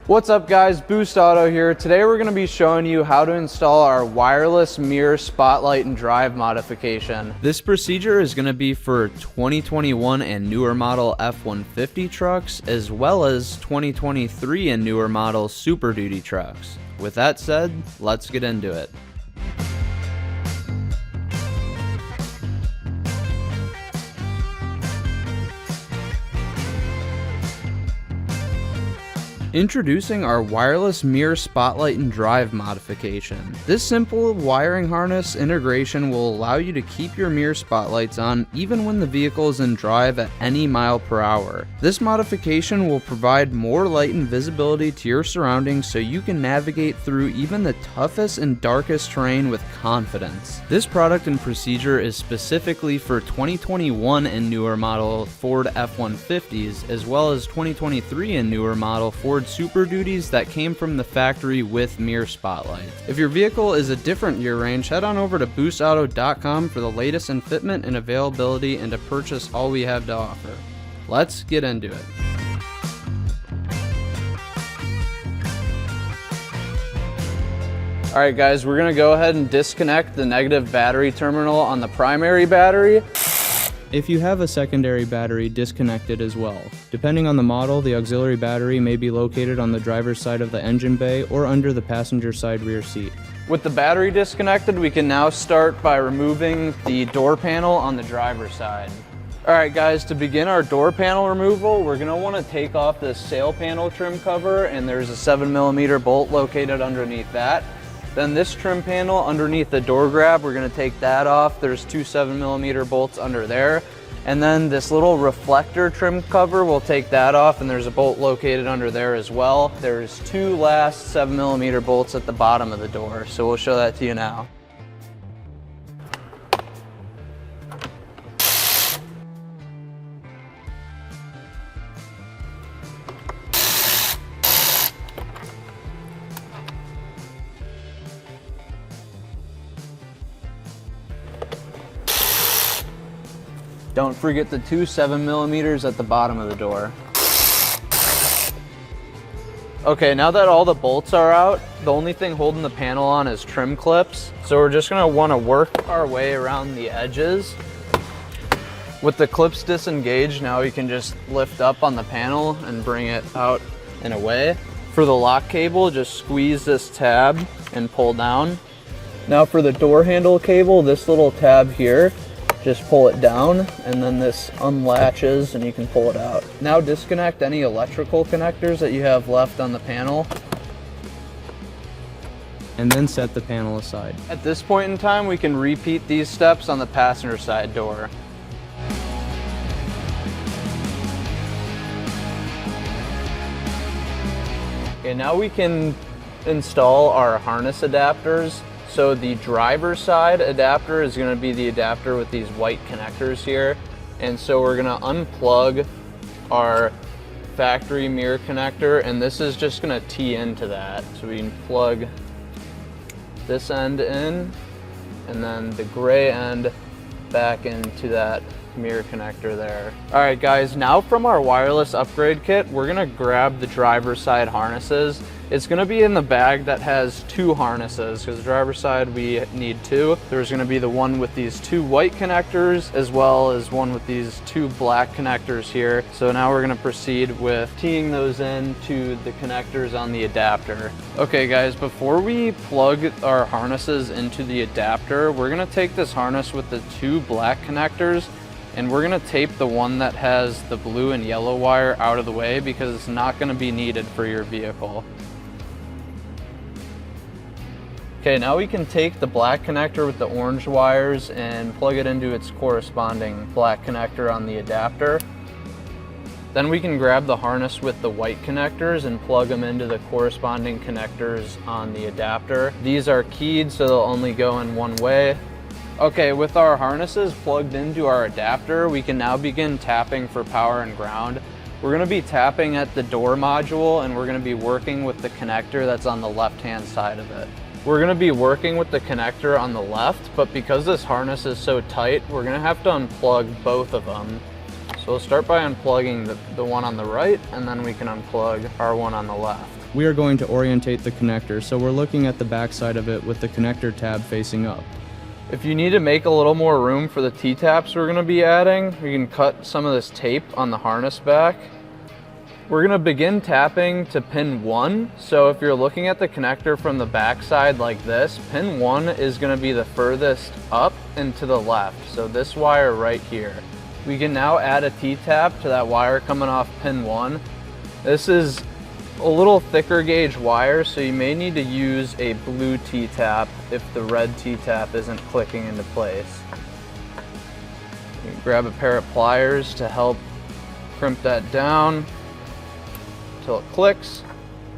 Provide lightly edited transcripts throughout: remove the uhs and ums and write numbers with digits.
What's up guys, Boost Auto here. Today we're going to be showing you how to install our wireless mirror spotlight and drive modification. This procedure is going to be for 2021 and newer model F150 trucks, as well as 2023 and newer model Super Duty trucks. With that said, let's get into it. Introducing our wireless mirror spotlight and drive modification. This simple wiring harness integration will allow you to keep your mirror spotlights on even when the vehicle is in drive at any mile per hour. This modification will provide more light and visibility to your surroundings so you can navigate through even the toughest and darkest terrain with confidence. This product and procedure is specifically for 2021 and newer model Ford F150s, as well as 2023 and newer model Ford Super Duties that came from the factory with mirror spotlights. If your vehicle is a different year range, head on over to boostauto.com for the latest in fitment and availability and to purchase all we have to offer. Let's get into it. Alright guys, we're going to go ahead and disconnect the negative battery terminal on the primary battery. If you have a secondary battery, disconnect it as well. Depending on the model, the auxiliary battery may be located on the driver's side of the engine bay or under the passenger side rear seat. With the battery disconnected, we can now start by removing the door panel on the driver's side. Alright guys, to begin our door panel removal, we're going to want to take off this sail panel trim cover, and there's a 7mm bolt located underneath that. Then this trim panel underneath the door grab, we're going to take that off. There's two 7mm bolts under there. And then this little reflector trim cover, we'll take that off, and there's a bolt located under there as well. There's two last 7mm bolts at the bottom of the door, so we'll show that to you now. Don't forget the two 7mm at the bottom of the door. Okay, now that all the bolts are out, the only thing holding the panel on is trim clips. So we're just gonna wanna work our way around the edges. With the clips disengaged, now we can just lift up on the panel and bring it out and away. For the lock cable, just squeeze this tab and pull down. Now for the door handle cable, this little tab here, just pull it down, and then this unlatches and you can pull it out. Now disconnect any electrical connectors that you have left on the panel. And then set the panel aside. At this point in time, we can repeat these steps on the passenger side door. Okay, now we can install our harness adapters. So the driver's side adapter is going to be the adapter with these white connectors here. And so we're going to unplug our factory mirror connector, and this is just going to tee into that. So we can plug this end in, and then the gray end back into that mirror connector there. Alright guys, now from our wireless upgrade kit, we're going to grab the driver's side harnesses. It's going to be in the bag that has two harnesses, because the driver's side we need two. There's going to be the one with these two white connectors, as well as one with these two black connectors here. So now we're going to proceed with teeing those into the connectors on the adapter. Okay guys, before we plug our harnesses into the adapter, we're going to take this harness with the two black connectors, and we're going to tape the one that has the blue and yellow wire out of the way, because it's not going to be needed for your vehicle. Okay, now we can take the black connector with the orange wires and plug it into its corresponding black connector on the adapter. Then we can grab the harness with the white connectors and plug them into the corresponding connectors on the adapter. These are keyed, so they'll only go in one way. Okay, with our harnesses plugged into our adapter, we can now begin tapping for power and ground. We're going to be tapping at the door module, and we're going to be working with the connector that's on the left-hand side of it. We're going to be working with the connector on the left, but because this harness is so tight, we're going to have to unplug both of them. So we'll start by unplugging the one on the right, and then we can unplug our one on the left. We are going to orientate the connector, so we're looking at the back side of it with the connector tab facing up. If you need to make a little more room for the T-taps we're going to be adding, you can cut some of this tape on the harness back. We're going to begin tapping to pin 1, so if you're looking at the connector from the back side like this, pin 1 is going to be the furthest up and to the left, so this wire right here. We can now add a T-tap to that wire coming off pin 1. This is a little thicker gauge wire, so you may need to use a blue T-tap if the red T-tap isn't clicking into place. You can grab a pair of pliers to help crimp that down until it clicks.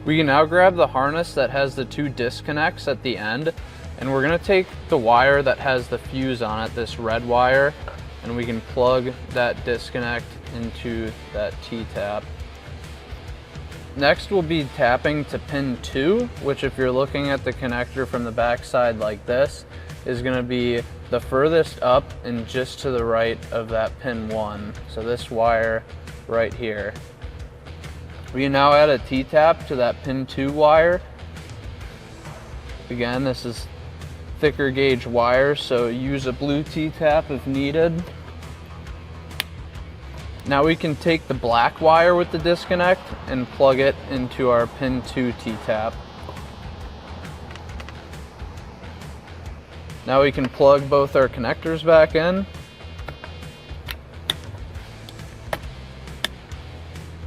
We can now grab the harness that has the 2 disconnects at the end, and we're going to take the wire that has the fuse on it, this red wire, and we can plug that disconnect into that T-tap. Next we'll be tapping to pin 2, which if you're looking at the connector from the back side like this, is going to be the furthest up and just to the right of that pin 1. So this wire right here. We can now add a T-tap to that pin 2 wire. Again, this is thicker gauge wire, so use a blue T-tap if needed. Now we can take the black wire with the disconnect and plug it into our pin 2 T-tap. Now we can plug both our connectors back in.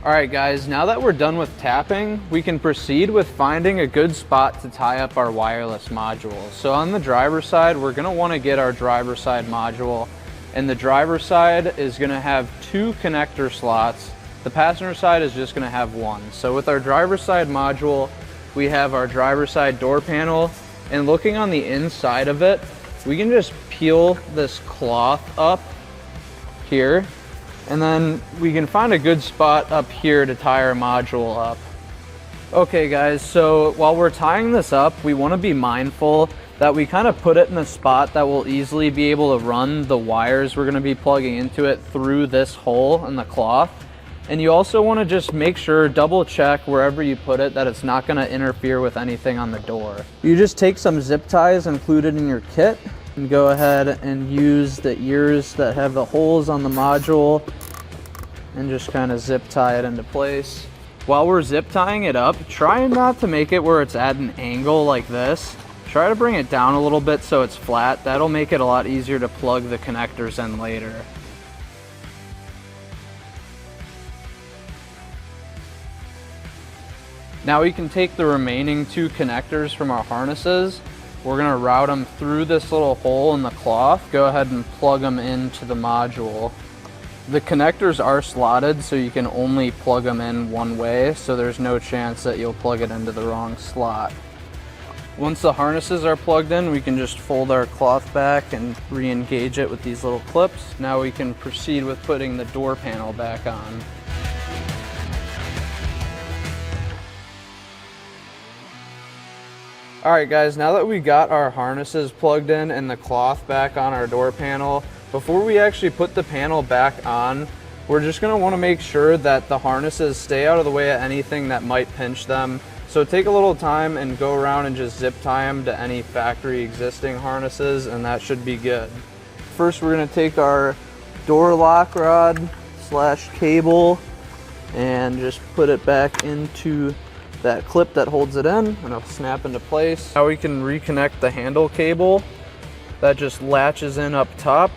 Alright guys, now that we're done with tapping, we can proceed with finding a good spot to tie up our wireless module. So on the driver's side, we're going to want to get our driver's side module, and the driver's side is going to have 2 connector slots. The passenger side is just going to have 1. So with our driver's side module, we have our driver's side door panel, and looking on the inside of it, we can just peel this cloth up here, and then we can find a good spot up here to tie our module up. Okay guys, so while we're tying this up, we want to be mindful that we kind of put it in a spot that will easily be able to run the wires we're going to be plugging into it through this hole in the cloth. And you also want to just make sure, double check wherever you put it, that it's not going to interfere with anything on the door. You just take some zip ties included in your kit and go ahead and use the ears that have the holes on the module and just kind of zip tie it into place. While we're zip tying it up, try not to make it where it's at an angle like this. Try to bring it down a little bit so it's flat. That'll make it a lot easier to plug the connectors in later. Now we can take the remaining 2 connectors from our harnesses. We're going to route them through this little hole in the cloth. Go ahead and plug them into the module. The connectors are slotted, so you can only plug them in one way, so there's no chance that you'll plug it into the wrong slot. Once the harnesses are plugged in, we can just fold our cloth back and re-engage it with these little clips. Now we can proceed with putting the door panel back on. Alright guys, now that we got our harnesses plugged in and the cloth back on our door panel, before we actually put the panel back on, we're just going to want to make sure that the harnesses stay out of the way of anything that might pinch them. So take a little time and go around and just zip tie them to any factory existing harnesses, and that should be good. First we're going to take our door lock rod / cable and just put it back into that clip that holds it in, and it'll snap into place. Now we can reconnect the handle cable. That just latches in up top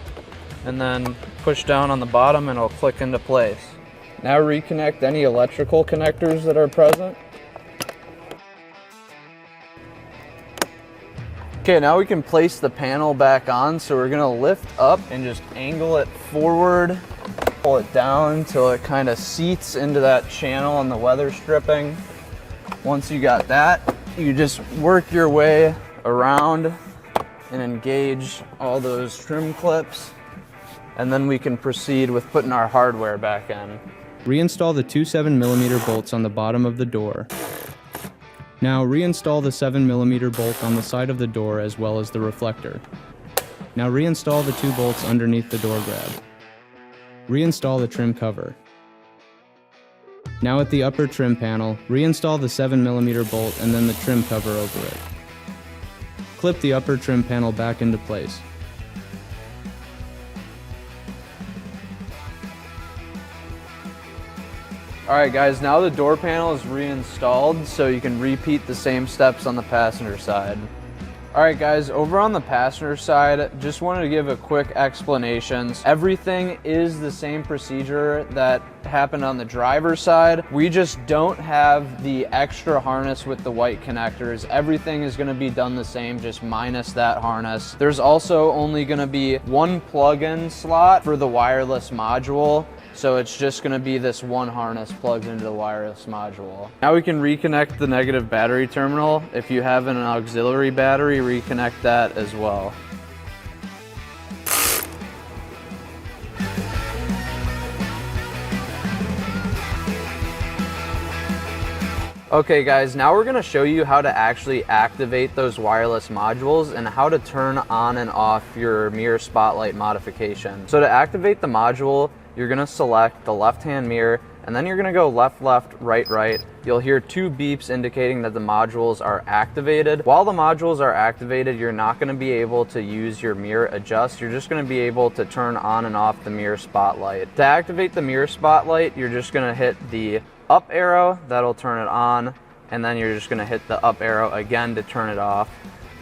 and then push down on the bottom and it'll click into place. Now reconnect any electrical connectors that are present. Okay, now we can place the panel back on, so we're gonna lift up and just angle it forward, pull it down until it kind of seats into that channel on the weather stripping. Once you got that, you just work your way around and engage all those trim clips, and then we can proceed with putting our hardware back in. Reinstall the 2 7mm bolts on the bottom of the door. Now reinstall the 7mm bolt on the side of the door as well as the reflector. Now reinstall the 2 bolts underneath the door grab. Reinstall the trim cover. Now at the upper trim panel, reinstall the 7mm bolt and then the trim cover over it. Clip the upper trim panel back into place. Alright guys, now the door panel is reinstalled, so you can repeat the same steps on the passenger side. Alright guys, over on the passenger side, just wanted to give a quick explanation. Everything is the same procedure that happened on the driver's side. We just don't have the extra harness with the white connectors. Everything is going to be done the same, just minus that harness. There's also only going to be one plug-in slot for the wireless module. So it's just going to be this one harness plugged into the wireless module. Now we can reconnect the negative battery terminal. If you have an auxiliary battery, reconnect that as well. Okay guys, now we're going to show you how to actually activate those wireless modules and how to turn on and off your mirror spotlight modification. So to activate the module, you're going to select the left-hand mirror, and then you're going to go left, left, right, right. You'll hear two beeps indicating that the modules are activated. While the modules are activated, you're not going to be able to use your mirror adjust. You're just going to be able to turn on and off the mirror spotlight. To activate the mirror spotlight, you're just going to hit the up arrow, that'll turn it on, and then you're just going to hit the up arrow again to turn it off.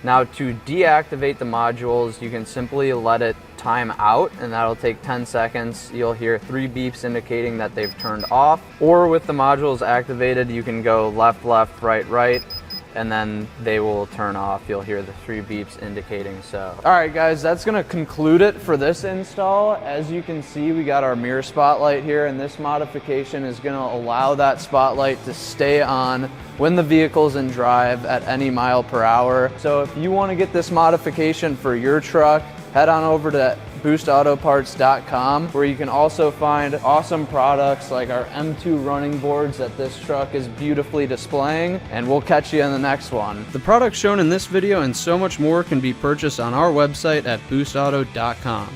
Now to deactivate the modules, you can simply let it time out, and that'll take 10 seconds. You'll hear 3 beeps indicating that they've turned off. Or with the modules activated, you can go left, left, right, right, and then they will turn off. You'll hear the 3 beeps indicating so. All right guys, that's gonna conclude it for this install. As you can see, we got our mirror spotlight here, and this modification is gonna allow that spotlight to stay on when the vehicle's in drive at any mile per hour. So if you wanna get this modification for your truck, head on over to boostautoparts.com, where you can also find awesome products like our M2 running boards that this truck is beautifully displaying, and we'll catch you in the next one. The products shown in this video and so much more can be purchased on our website at boostauto.com.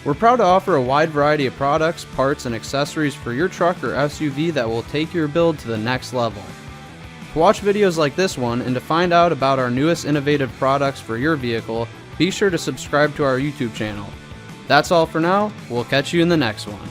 We're proud to offer a wide variety of products, parts, and accessories for your truck or SUV that will take your build to the next level. To watch videos like this one and to find out about our newest innovative products for your vehicle, be sure to subscribe to our YouTube channel. That's all for now. We'll catch you in the next one.